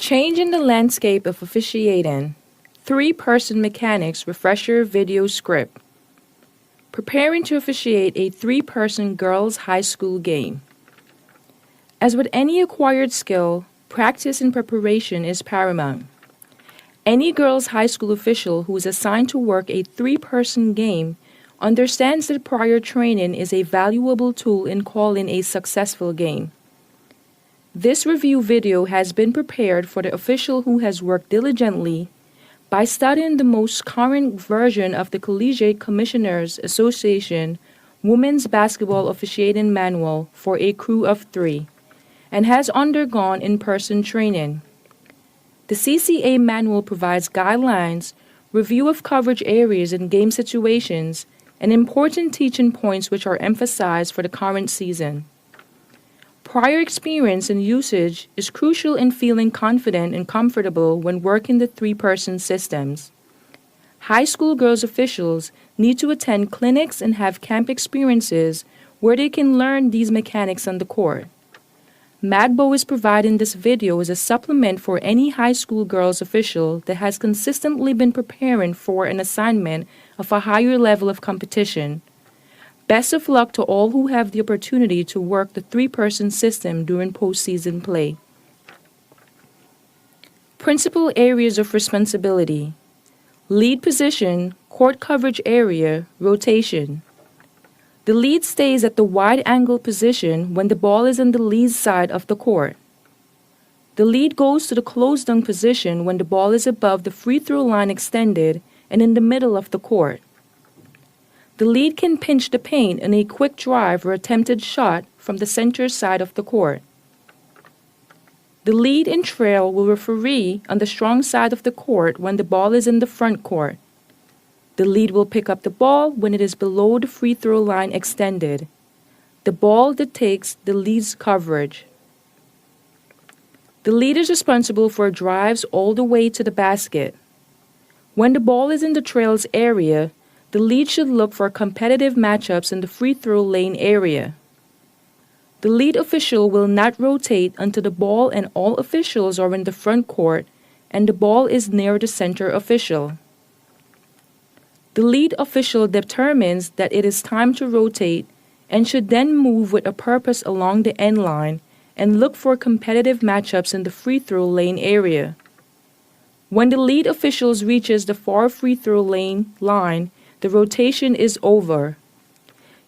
Change in the landscape of officiating. Three-person mechanics refresher video script. Preparing to officiate a three-person girls' high school game. As with any acquired skill, practice and preparation is paramount. Any girls' high school official who is assigned to work a three-person game understands that prior training is a valuable tool in calling a successful game. This review video has been prepared for the official who has worked diligently by studying the most current version of the Collegiate Commissioners Association Women's Basketball Officiating Manual for a crew of three, and has undergone in-person training. The CCA manual provides guidelines, review of coverage areas and game situations, and important teaching points which are emphasized for the current season. Prior experience and usage is crucial in feeling confident and comfortable when working the three-person systems. High school girls officials need to attend clinics and have camp experiences where they can learn these mechanics on the court. MAGBO is providing this video as a supplement for any high school girls official that has consistently been preparing for an assignment of a higher level of competition. Best of luck to all who have the opportunity to work the three-person system during postseason play. Principal areas of responsibility: lead position, court coverage area, rotation. The lead stays at the wide-angle position when the ball is on the lead side of the court. The lead goes to the closed-down position when the ball is above the free-throw line extended and in the middle of the court. The lead can pinch the paint in a quick drive or attempted shot from the center side of the court. The lead and trail will referee on the strong side of the court when the ball is in the front court. The lead will pick up the ball when it is below the free throw line extended. The ball dictates the lead's coverage. The lead is responsible for drives all the way to the basket. When the ball is in the trail's area, the lead should look for competitive matchups in the free throw lane area. The lead official will not rotate until the ball and all officials are in the front court and the ball is near the center official. The lead official determines that it is time to rotate and should then move with a purpose along the end line and look for competitive matchups in the free throw lane area. When the lead official reaches the far free throw lane line, the rotation is over.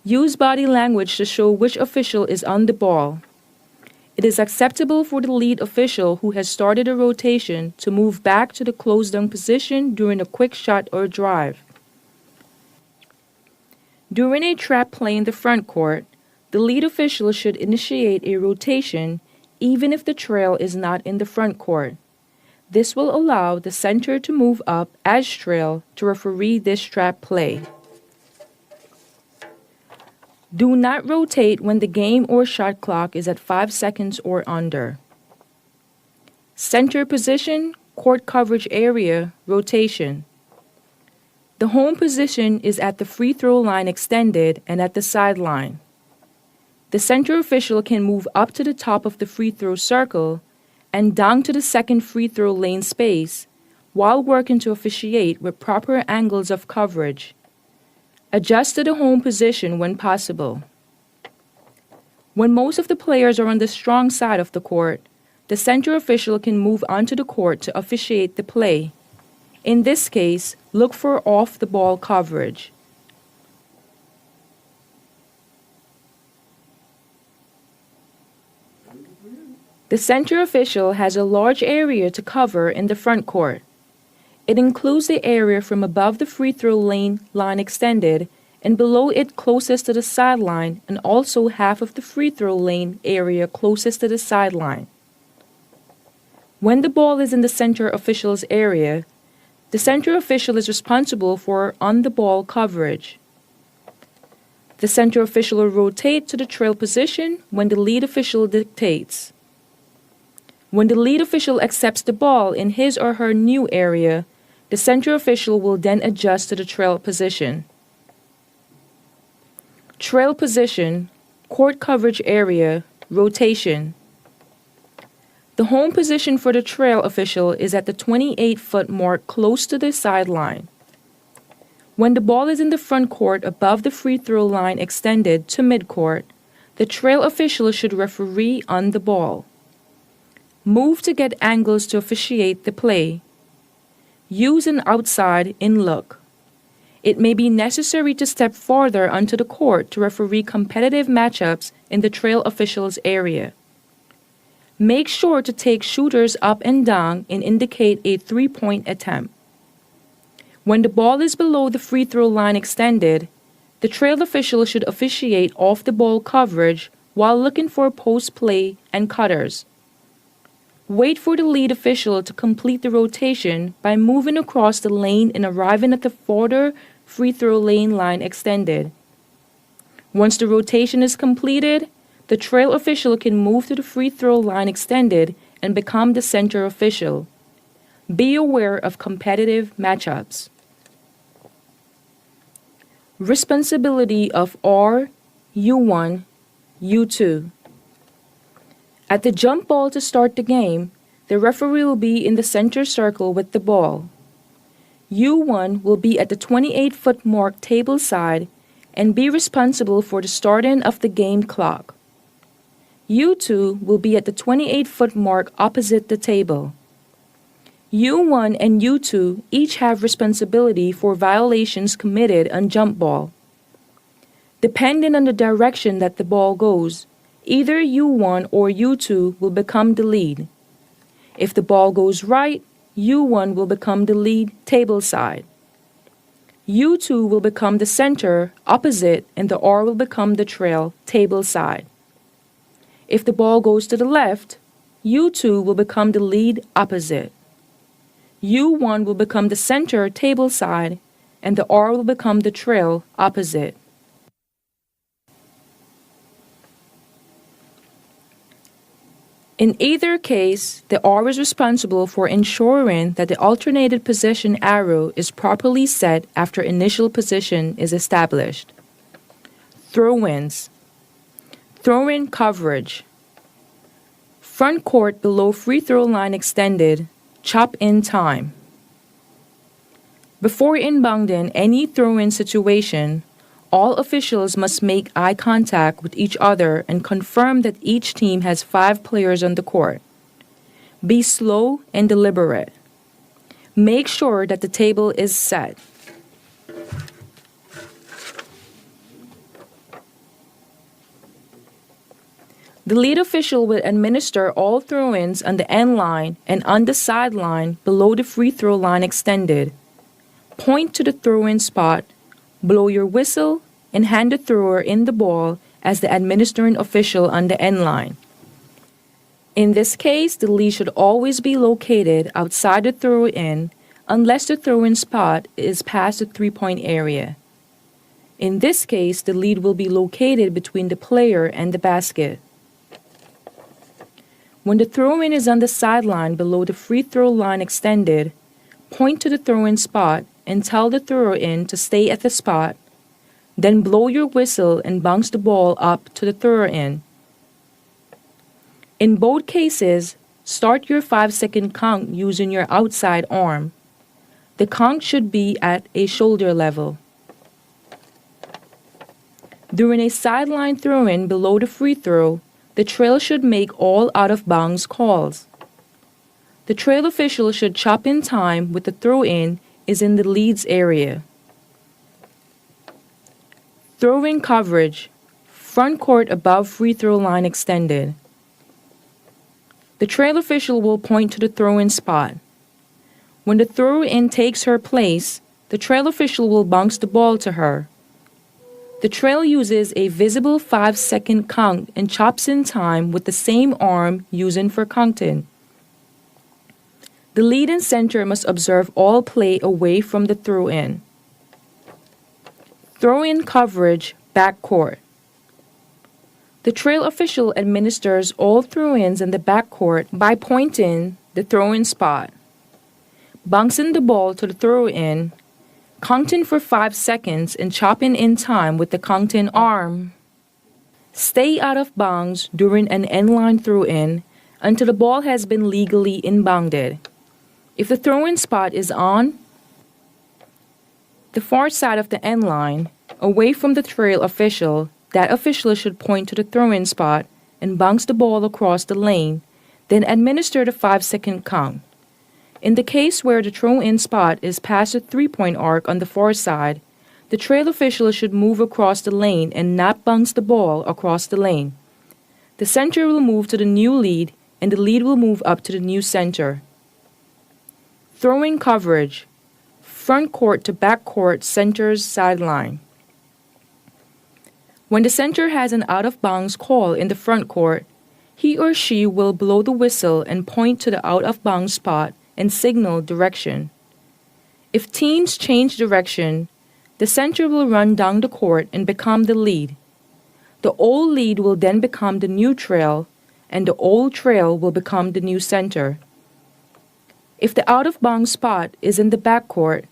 Use body language to show which official is on the ball. It is acceptable for the lead official who has started a rotation to move back to the closed-down position during a quick shot or drive. During a trap play in the front court, the lead official should initiate a rotation even if the trail is not in the front court. This will allow the center to move up as trail to referee this trap play. Do not rotate when the game or shot clock is at 5 seconds or under. Center position, court coverage area, rotation. The home position is at the free throw line extended and at the sideline. The center official can move up to the top of the free throw circle and down to the second free throw lane space while working to officiate with proper angles of coverage. Adjust to the home position when possible. When most of the players are on the strong side of the court, the center official can move onto the court to officiate the play. In this case, look for off-the-ball coverage. The center official has a large area to cover in the front court. It includes the area from above the free throw lane line extended and below it closest to the sideline and also half of the free throw lane area closest to the sideline. When the ball is in the center official's area, the center official is responsible for on-the-ball coverage. The center official will rotate to the trail position when the lead official dictates. When the lead official accepts the ball in his or her new area, the center official will then adjust to the trail position. Trail position, court coverage area, rotation. The home position for the trail official is at the 28-foot mark close to the sideline. When the ball is in the front court above the free throw line extended to midcourt, the trail official should referee on the ball. Move to get angles to officiate the play. Use an outside-in look. It may be necessary to step farther onto the court to referee competitive matchups in the trail official's area. Make sure to take shooters up and down and indicate a three-point attempt. When the ball is below the free throw line extended, the trail official should officiate off-the-ball coverage while looking for post play and cutters. Wait for the lead official to complete the rotation by moving across the lane and arriving at the further free throw lane line extended. Once the rotation is completed, the trail official can move to the free throw line extended and become the center official. Be aware of competitive matchups. Responsibility of R, U1, U2. At the jump ball to start the game, the referee will be in the center circle with the ball. U1 will be at the 28-foot mark table side and be responsible for the starting of the game clock. U2 will be at the 28-foot mark opposite the table. U1 and U2 each have responsibility for violations committed on jump ball. Depending on the direction that the ball goes, either U1 or U2 will become the lead. If the ball goes right, U1 will become the lead table side. U2 will become the center opposite and the R will become the trail table side. If the ball goes to the left, U2 will become the lead opposite. U1 will become the center table side and the R will become the trail opposite. In either case, the R is responsible for ensuring that the alternated position arrow is properly set after initial position is established. Throw-ins. Throw-in coverage. Front court below free throw line extended, chop in time. Before inbounding any throw-in situation, all officials must make eye contact with each other and confirm that each team has 5 players on the court. Be slow and deliberate. Make sure that the table is set. The lead official will administer all throw-ins on the end line and on the sideline below the free throw line extended. Point to the throw-in spot, blow your whistle, and hand the thrower in the ball as the administering official on the end line. In this case, the lead should always be located outside the throw-in unless the throw-in spot is past the three-point area. In this case, the lead will be located between the player and the basket. When the throw-in is on the sideline below the free throw line extended, point to the throw-in spot and tell the thrower-in to stay at the spot, then blow your whistle and bounce the ball up to the thrower-in. In both cases, start your 5-second count using your outside arm. The count should be at a shoulder level. During a sideline throw-in below the free throw, the trail should make all out-of-bounds calls. The trail official should chop in time with the throw-in is in the lead's area. Throw-in coverage. Front court above free throw line extended. The trail official will point to the throw-in spot. When the throw-in takes her place, the trail official will bounce the ball to her. The trail uses a visible 5-second count and chops in time with the same arm using for counting. The lead and center must observe all play away from the throw-in. Throw-in coverage, backcourt. The trail official administers all throw-ins in the backcourt by pointing the throw-in spot, bouncing the ball to the throw-in, counting for 5 seconds and chopping in time with the counting arm. Stay out of bounds during an end-line throw-in until the ball has been legally inbounded. If the throw-in spot is on the far side of the end line, away from the trail official, that official should point to the throw-in spot and bounce the ball across the lane, then administer the 5-second count. In the case where the throw-in spot is past the three-point arc on the far side, the trail official should move across the lane and not bounce the ball across the lane. The center will move to the new lead, and the lead will move up to the new center. Throwing coverage. Front court to back court, center's sideline. When the center has an out-of-bounds call in the front court, he or she will blow the whistle and point to the out-of-bounds spot and signal direction. If teams change direction, the center will run down the court and become the lead. The old lead will then become the new trail, and the old trail will become the new center. If the out-of-bounds spot is in the backcourt,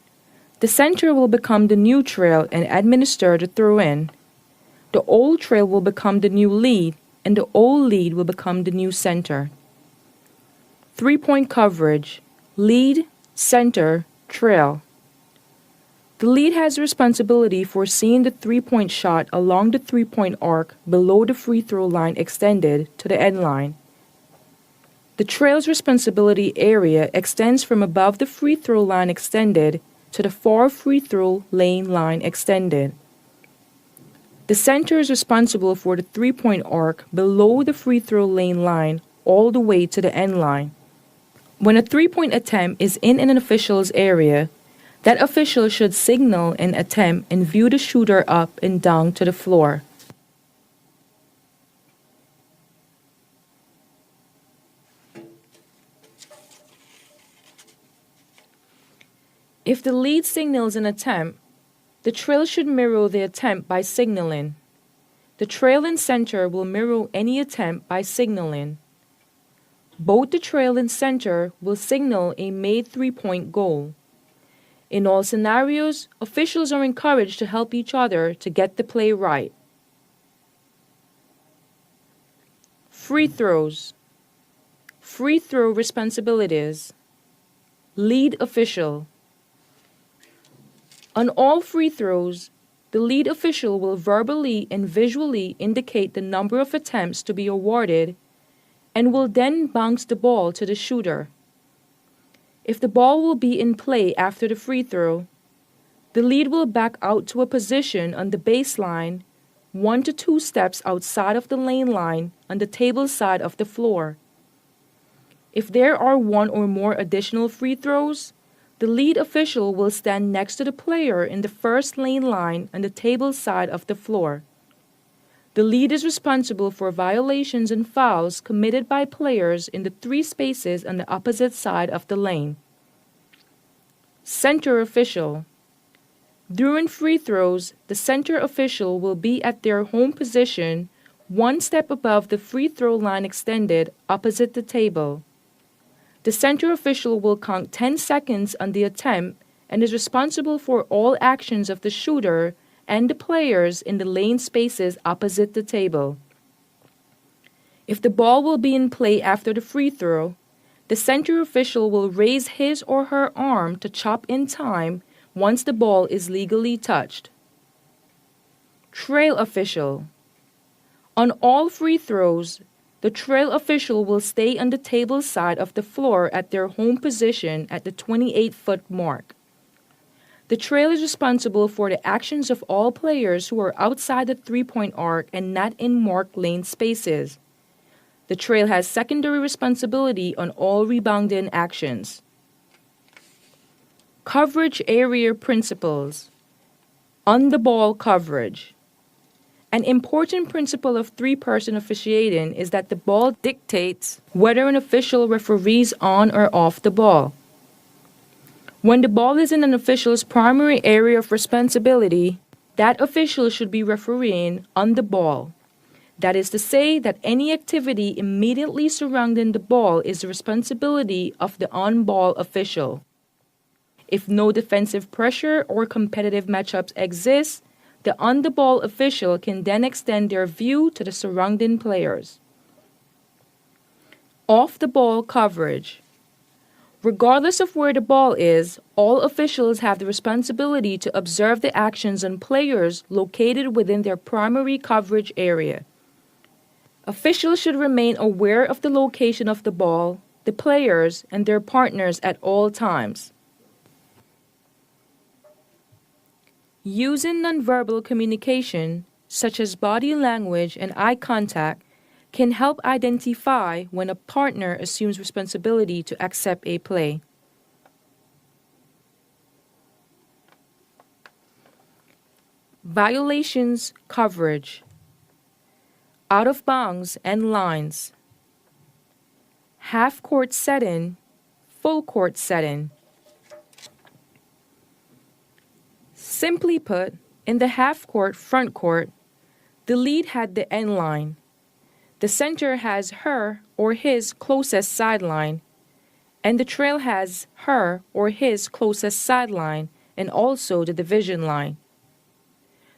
the center will become the new trail and administer the throw-in. The old trail will become the new lead, and the old lead will become the new center. Three-point coverage. Lead, center, trail. The lead has responsibility for seeing the three-point shot along the three-point arc below the free throw line extended to the end line. The trail's responsibility area extends from above the free throw line extended to the far free throw lane line extended. The center is responsible for the three-point arc below the free throw lane line all the way to the end line. When a three-point attempt is in an official's area, that official should signal an attempt and view the shooter up and down to the floor. If the lead signals an attempt, the trail should mirror the attempt by signaling. The trail and center will mirror any attempt by signaling. Both the trail and center will signal a made three-point goal. In all scenarios, officials are encouraged to help each other to get the play right. Free throws. Free throw responsibilities. Lead official. On all free throws, the lead official will verbally and visually indicate the number of attempts to be awarded and will then bounce the ball to the shooter. If the ball will be in play after the free throw, the lead will back out to a position on the baseline 1 to 2 steps outside of the lane line on the table side of the floor. If there are one or more additional free throws, the lead official will stand next to the player in the first lane line on the table side of the floor. The lead is responsible for violations and fouls committed by players in the 3 spaces on the opposite side of the lane. Center official. During free throws, the center official will be at their home position 1 step above the free throw line extended opposite the table. The center official will count 10 seconds on the attempt and is responsible for all actions of the shooter and the players in the lane spaces opposite the table. If the ball will be in play after the free throw, the center official will raise his or her arm to chop in time once the ball is legally touched. Trail official. On all free throws, the trail official will stay on the table side of the floor at their home position at the 28-foot mark. The trail is responsible for the actions of all players who are outside the three-point arc and not in marked lane spaces. The trail has secondary responsibility on all rebounding actions. Coverage area principles. On-the-ball coverage. An important principle of three-person officiating is that the ball dictates whether an official referees on or off the ball. When the ball is in an official's primary area of responsibility, that official should be refereeing on the ball. That is to say that any activity immediately surrounding the ball is the responsibility of the on-ball official. If no defensive pressure or competitive matchups exist, the on-the-ball official can then extend their view to the surrounding players. Off the ball coverage. Regardless of where the ball is, all officials have the responsibility to observe the actions on players located within their primary coverage area. Officials should remain aware of the location of the ball, the players, and their partners at all times. Using nonverbal communication, such as body language and eye contact, can help identify when a partner assumes responsibility to accept a play. Violations coverage. Out of bounds and lines. Half court setting, full court setting. Simply put, in the half court front court, the lead had the end line. The center has her or his closest sideline, and the trail has her or his closest sideline and also the division line.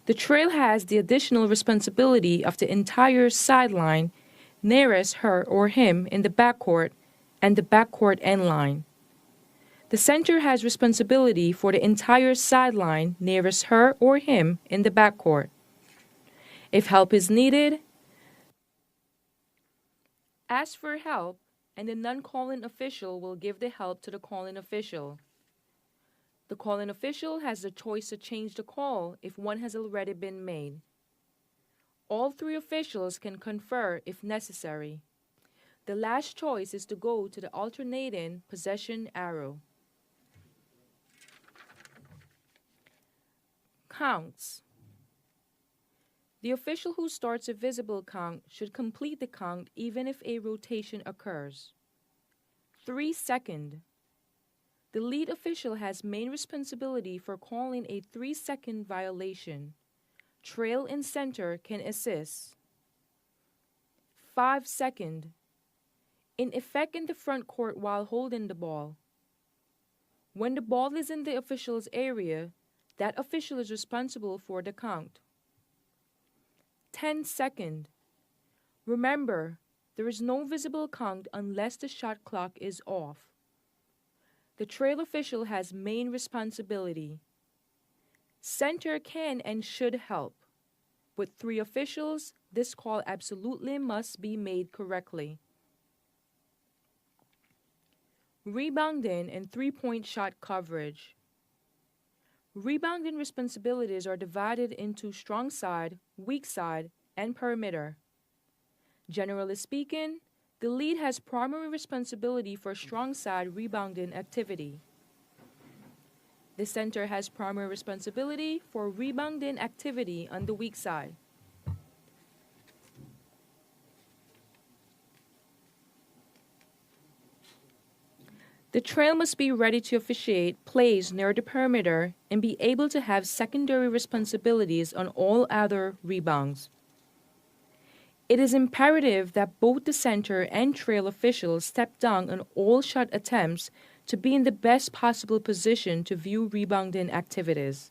The trail has the additional responsibility of the entire sideline nearest her or him in the backcourt and the backcourt end line. The center has responsibility for the entire sideline nearest her or him in the backcourt. If help is needed, ask for help, and the non-calling official will give the help to the calling official. The calling official has the choice to change the call if one has already been made. All three officials can confer if necessary. The last choice is to go to the alternating possession arrow. Counts. The official who starts a visible count should complete the count even if a rotation occurs. 3 seconds. The lead official has main responsibility for calling a 3-second violation. Trail and center can assist. 5 seconds. In effect in the front court while holding the ball. When the ball is in the official's area, that official is responsible for the count. 10 seconds. Remember, there is no visible count unless the shot clock is off. The trail official has main responsibility. Center can and should help. With 3 officials, this call absolutely must be made correctly. Rebounding and 3-point shot coverage. Rebounding responsibilities are divided into strong side, weak side, and perimeter. Generally speaking, the lead has primary responsibility for strong side rebounding activity. The center has primary responsibility for rebounding activity on the weak side. The trail must be ready to officiate plays near the perimeter and be able to have secondary responsibilities on all other rebounds. It is imperative that both the center and trail officials step down on all shot attempts to be in the best possible position to view rebounding activities.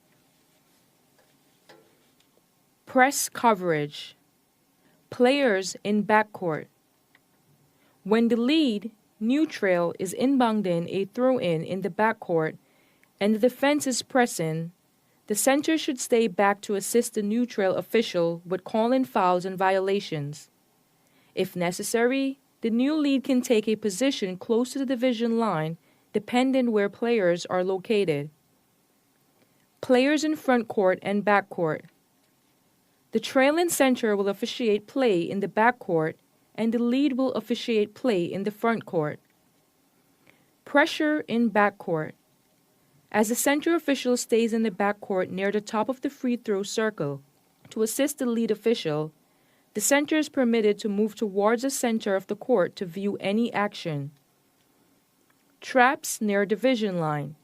Press coverage. Players in backcourt. When the lead, new trail, is inbounding a throw-in in the backcourt and the defense is pressing, the center should stay back to assist the new trail official with calling fouls and violations. If necessary, the new lead can take a position close to the division line, depending where players are located. Players in front court and backcourt. The trail and center will officiate play in the backcourt, and the lead will officiate play in the front court. Pressure in backcourt. As the center official stays in the backcourt near the top of the free throw circle to assist the lead official, the center is permitted to move towards the center of the court to view any action. Traps near division line.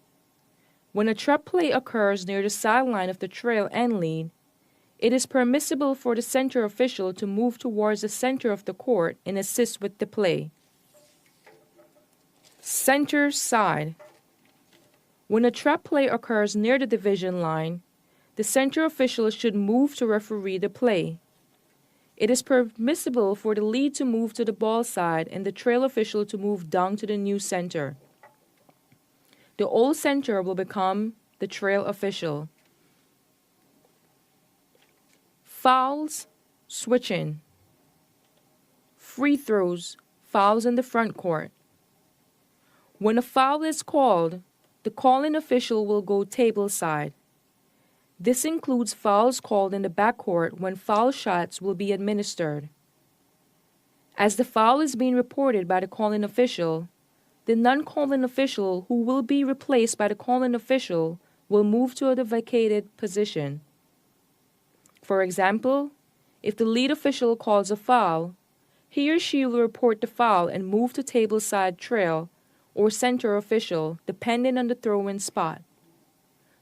When a trap play occurs near the sideline of the trail and lead, it is permissible for the center official to move towards the center of the court and assist with the play. Center side. When a trap play occurs near the division line, the center official should move to referee the play. It is permissible for the lead to move to the ball side and the trail official to move down to the new center. The old center will become the trail official. Fouls, switching. Free throws, fouls in the front court. When a foul is called, the calling official will go table side. This includes fouls called in the backcourt when foul shots will be administered. As the foul is being reported by the calling official, the non-calling official who will be replaced by the calling official will move to the vacated position. For example, if the lead official calls a foul, he or she will report the foul and move to table side trail or center official depending on the throw-in spot.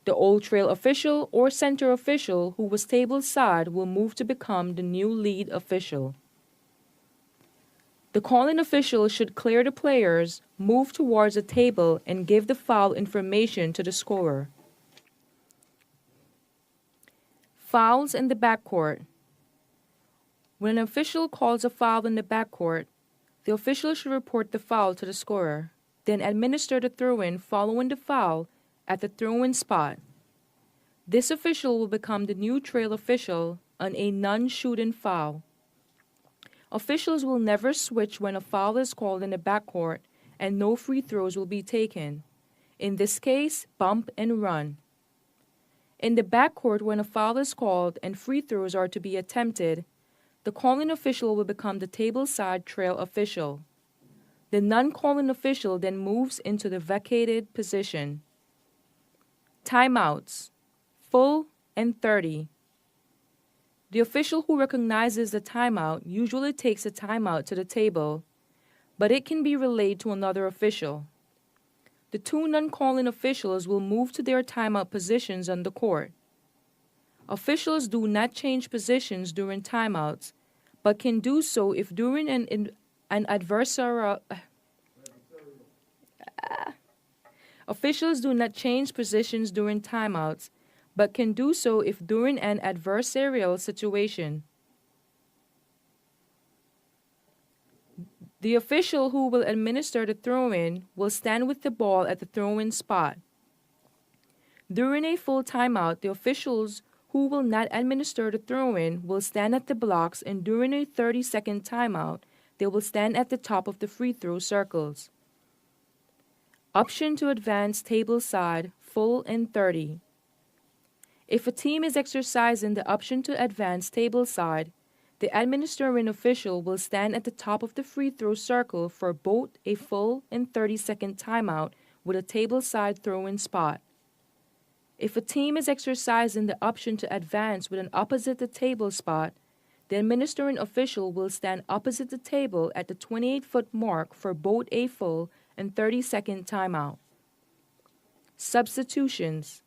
The old trail official or center official who was table side will move to become the new lead official. The calling official should clear the players, move towards the table, and give the foul information to the scorer. Fouls in the backcourt. When an official calls a foul in the backcourt, the official should report the foul to the scorer, then administer the throw-in following the foul at the throw-in spot. This official will become the new trail official on a non-shooting foul. Officials will never switch when a foul is called in the backcourt, and no free throws will be taken. In this case, bump and run. In the backcourt, when a foul is called and free throws are to be attempted, the calling official will become the table side trail official. The non-calling official then moves into the vacated position. Timeouts, full and 30. The official who recognizes the timeout usually takes the timeout to the table, but it can be relayed to another official. The two non-calling officials will move to their timeout positions on the court. Officials do not change positions during timeouts, but can do so if during an adversarial Officials do not change positions during timeouts, but can do so if during an adversarial situation. The official who will administer the throw-in will stand with the ball at the throw-in spot. During a full timeout, the officials who will not administer the throw-in will stand at the blocks, and during a 30-second timeout, they will stand at the top of the free throw circles. Option to advance table side, full and 30. If a team is exercising the option to advance table side, the administering official will stand at the top of the free throw circle for both a full and 30-second timeout with a table side throw-in spot. If a team is exercising the option to advance with an opposite the table spot, the administering official will stand opposite the table at the 28-foot mark for both a full and 30-second timeout. Substitutions.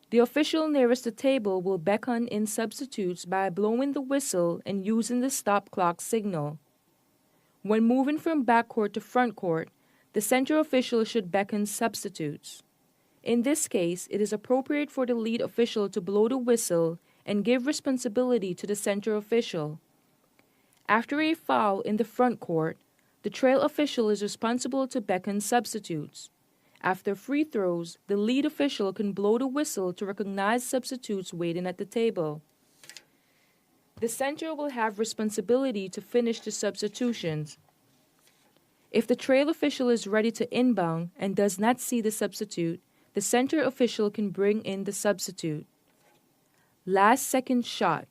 The official nearest the table will beckon in substitutes by blowing the whistle and using the stop clock signal. When moving from backcourt to front court, the center official should beckon substitutes. In this case, it is appropriate for the lead official to blow the whistle and give responsibility to the center official. After a foul in the front court, the trail official is responsible to beckon substitutes. After free throws, the lead official can blow the whistle to recognize substitutes waiting at the table. The center will have responsibility to finish the substitutions. If the trail official is ready to inbound and does not see the substitute, the center official can bring in the substitute. Last second shot.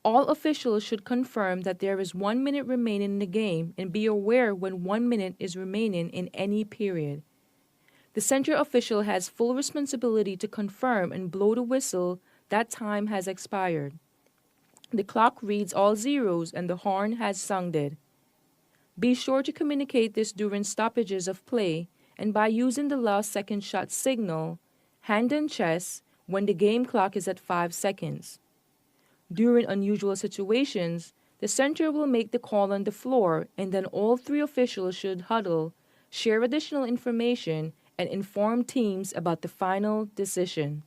All officials should confirm that there is 1 minute remaining in the game and be aware when 1 minute is remaining in any period. The center official has full responsibility to confirm and blow the whistle that time has expired. The clock reads all zeros and the horn has sounded. Be sure to communicate this during stoppages of play and by using the last second shot signal, hand on chest, when the game clock is at 5 seconds. During unusual situations, the center will make the call on the floor, and then all three officials should huddle, share additional information, and inform teams about the final decision.